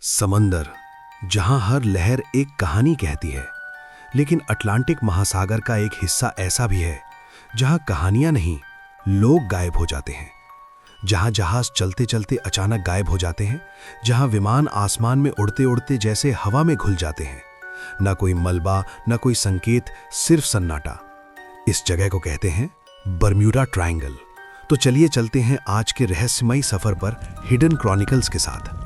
समंदर, जहां हर लहर एक कहानी कहती है, लेकिन अटलांटिक महासागर का एक हिस्सा ऐसा भी है जहां कहानियां नहीं, लोग गायब हो जाते हैं। जहां जहाज चलते चलते अचानक गायब हो जाते हैं, जहां विमान आसमान में उड़ते उड़ते जैसे हवा में घुल जाते हैं। ना कोई मलबा, ना कोई संकेत, सिर्फ सन्नाटा। इस जगह को कहते हैं बरम्यूडा ट्रायंगल। तो चलिए चलते हैं आज के रहस्यमयी सफर पर हिडन क्रॉनिकल्स के साथ।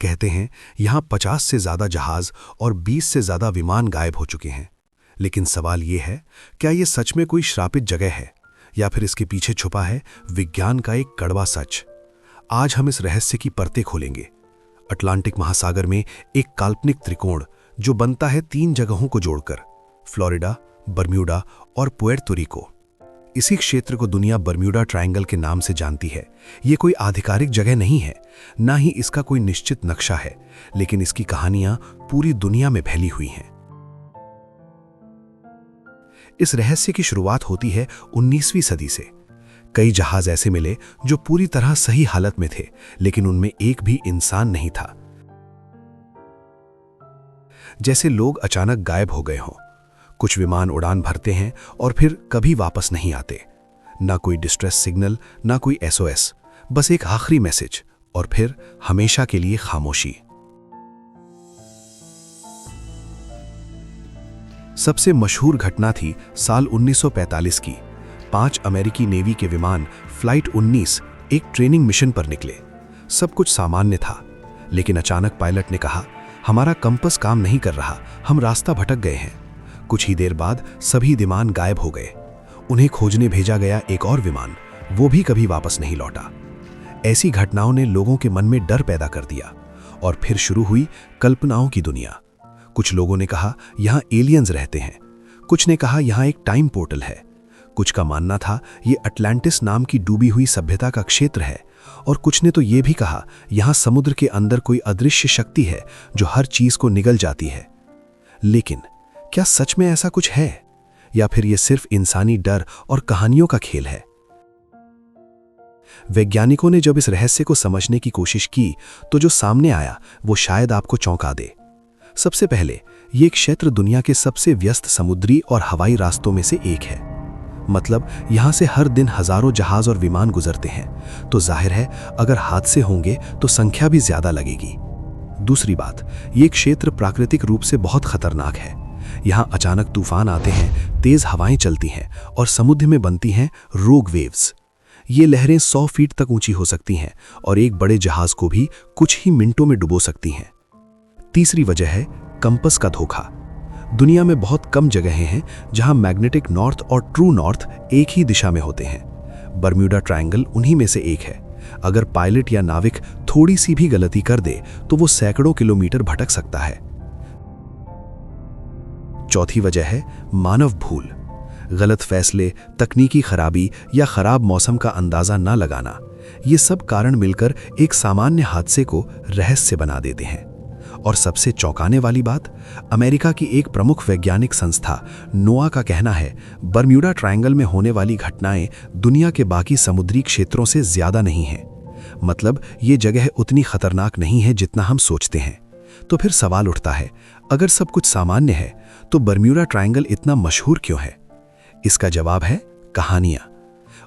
कहते हैं यहां 50 से ज्यादा जहाज और 20 से ज्यादा विमान गायब हो चुके हैं। लेकिन सवाल यह है, क्या यह सच में कोई श्रापित जगह है या फिर इसके पीछे छुपा है विज्ञान का एक कड़वा सच? आज हम इस रहस्य की परतें खोलेंगे। अटलांटिक महासागर में एक काल्पनिक त्रिकोण जो बनता है 3 जगहों को जोड़कर, फ्लोरिडा, बरम्यूडा और पुएर्तो रिको। इसी क्षेत्र को दुनिया बरम्यूडा ट्रायंगल के नाम से जानती है। यह कोई आधिकारिक जगह नहीं है, ना ही इसका कोई निश्चित नक्शा है, लेकिन इसकी कहानियां पूरी दुनिया में फैली हुई हैं। इस रहस्य की शुरुआत होती है 19वीं सदी से। कई जहाज ऐसे मिले जो पूरी तरह सही हालत में थे, लेकिन उनमें एक भी इंसान नहीं था। जैसे लोग अचानक गायब हो गए हों। कुछ विमान उड़ान भरते हैं और फिर कभी वापस नहीं आते। ना कोई डिस्ट्रेस सिग्नल, ना कोई SOS, बस एक आखिरी मैसेज और फिर हमेशा के लिए खामोशी। सबसे मशहूर घटना थी साल 1945 की। 5 अमेरिकी नेवी के विमान फ्लाइट 19 एक ट्रेनिंग मिशन पर निकले। सब कुछ सामान्य था, लेकिन अचानक पायलट ने कहा, हमारा कंपास काम नहीं कर रहा, हम रास्ता भटक गए हैं। कुछ ही देर बाद सभी विमान गायब हो गए। उन्हें खोजने भेजा गया एक और विमान, वो भी कभी वापस नहीं लौटा। ऐसी घटनाओं ने लोगों के मन में डर पैदा कर दिया और फिर शुरू हुई कल्पनाओं की दुनिया। कुछ लोगों ने कहा यहां एलियंस रहते हैं, कुछ ने कहा यहां एक टाइम पोर्टल है, कुछ का मानना था ये अटलांटिस नाम की डूबी हुई सभ्यता का क्षेत्र है, और कुछ ने तो ये भी कहा यहां समुद्र के अंदर कोई अदृश्य शक्ति है जो हर चीज को निगल जाती है। लेकिन क्या सच में ऐसा कुछ है, या फिर यह सिर्फ इंसानी डर और कहानियों का खेल है? वैज्ञानिकों ने जब इस रहस्य को समझने की कोशिश की, तो जो सामने आया वो शायद आपको चौंका दे। सबसे पहले, यह क्षेत्र दुनिया के सबसे व्यस्त समुद्री और हवाई रास्तों में से एक है। मतलब यहां से हर दिन हजारों जहाज और विमान गुजरते हैं, तो जाहिर है अगर हादसे होंगे तो संख्या भी ज्यादा लगेगी। दूसरी बात, यह क्षेत्र प्राकृतिक रूप से बहुत खतरनाक है। यहां अचानक तूफान आते हैं, तेज हवाएं चलती हैं और समुद्र में बनती हैं रोग वेव्स। ये लहरें 100 फीट तक ऊंची हो सकती हैं और एक बड़े जहाज को भी कुछ ही मिनटों में डुबो सकती हैं। तीसरी वजह है कंपास का धोखा। दुनिया में बहुत कम जगहें हैं जहां मैग्नेटिक नॉर्थ और ट्रू नॉर्थ एक ही दिशा में होते हैं। बरम्यूडा ट्रायंगल उन्हीं में से एक है। अगर पायलट या नाविक थोड़ी सी भी गलती कर दे तो वो सैकड़ों किलोमीटर भटक सकता है। चौथी वजह है मानव भूल। गलत फैसले, तकनीकी खराबी या खराब मौसम का अंदाजा न लगाना, ये सब कारण मिलकर एक सामान्य हादसे को रहस्य बना देते हैं। और सबसे चौंकाने वाली बात, अमेरिका की एक प्रमुख वैज्ञानिक संस्था नोआ का कहना है बरम्यूडा ट्रायंगल में होने वाली घटनाएं दुनिया के बाकी समुद्री क्षेत्रों से ज्यादा नहीं हैं। मतलब ये जगह उतनी खतरनाक नहीं है जितना हम सोचते हैं। तो फिर सवाल उठता है, अगर सब कुछ सामान्य है तो बरम्यूडा ट्रायंगल इतना मशहूर क्यों है? इसका जवाब है कहानियां।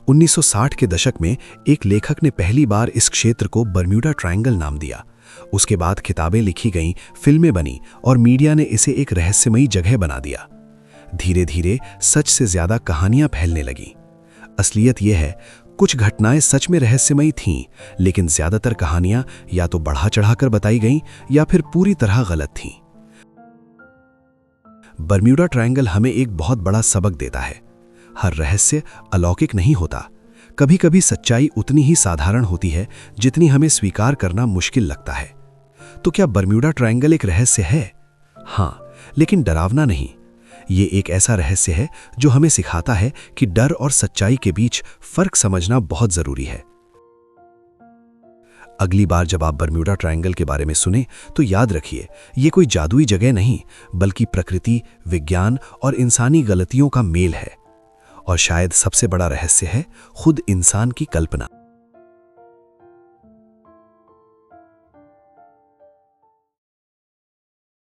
1960 के दशक में एक लेखक ने पहली बार इस क्षेत्र को बरम्यूडा ट्रायंगल नाम दिया। उसके बाद किताबें लिखी गईं, फिल्में बनी और मीडिया ने इसे एक रहस्यमयी जगह बना दिया। धीरे धीरे सच से ज्यादा कहानियां फैलने लगीं। असलियत यह है, कुछ घटनाएं सच में रहस्यमयी थीं, लेकिन ज्यादातर कहानियां या तो बढ़ा चढ़ाकर बताई गईं या फिर पूरी तरह गलत थीं। बरम्यूडा ट्रायंगल हमें एक बहुत बड़ा सबक देता है। हर रहस्य अलौकिक नहीं होता। कभी कभी सच्चाई उतनी ही साधारण होती है जितनी हमें स्वीकार करना मुश्किल लगता है। तो क्या बरम्यूडा ट्रायंगल एक रहस्य है? हाँ, लेकिन डरावना नहीं। ये एक ऐसा रहस्य है जो हमें सिखाता है कि डर और सच्चाई के बीच फर्क समझना बहुत जरूरी है। अगली बार जब आप बरम्यूडा ट्रायंगल के बारे में सुने तो याद रखिए, ये कोई जादुई जगह नहीं, बल्कि प्रकृति, विज्ञान और इंसानी गलतियों का मेल है। और शायद सबसे बड़ा रहस्य है खुद इंसान की कल्पना।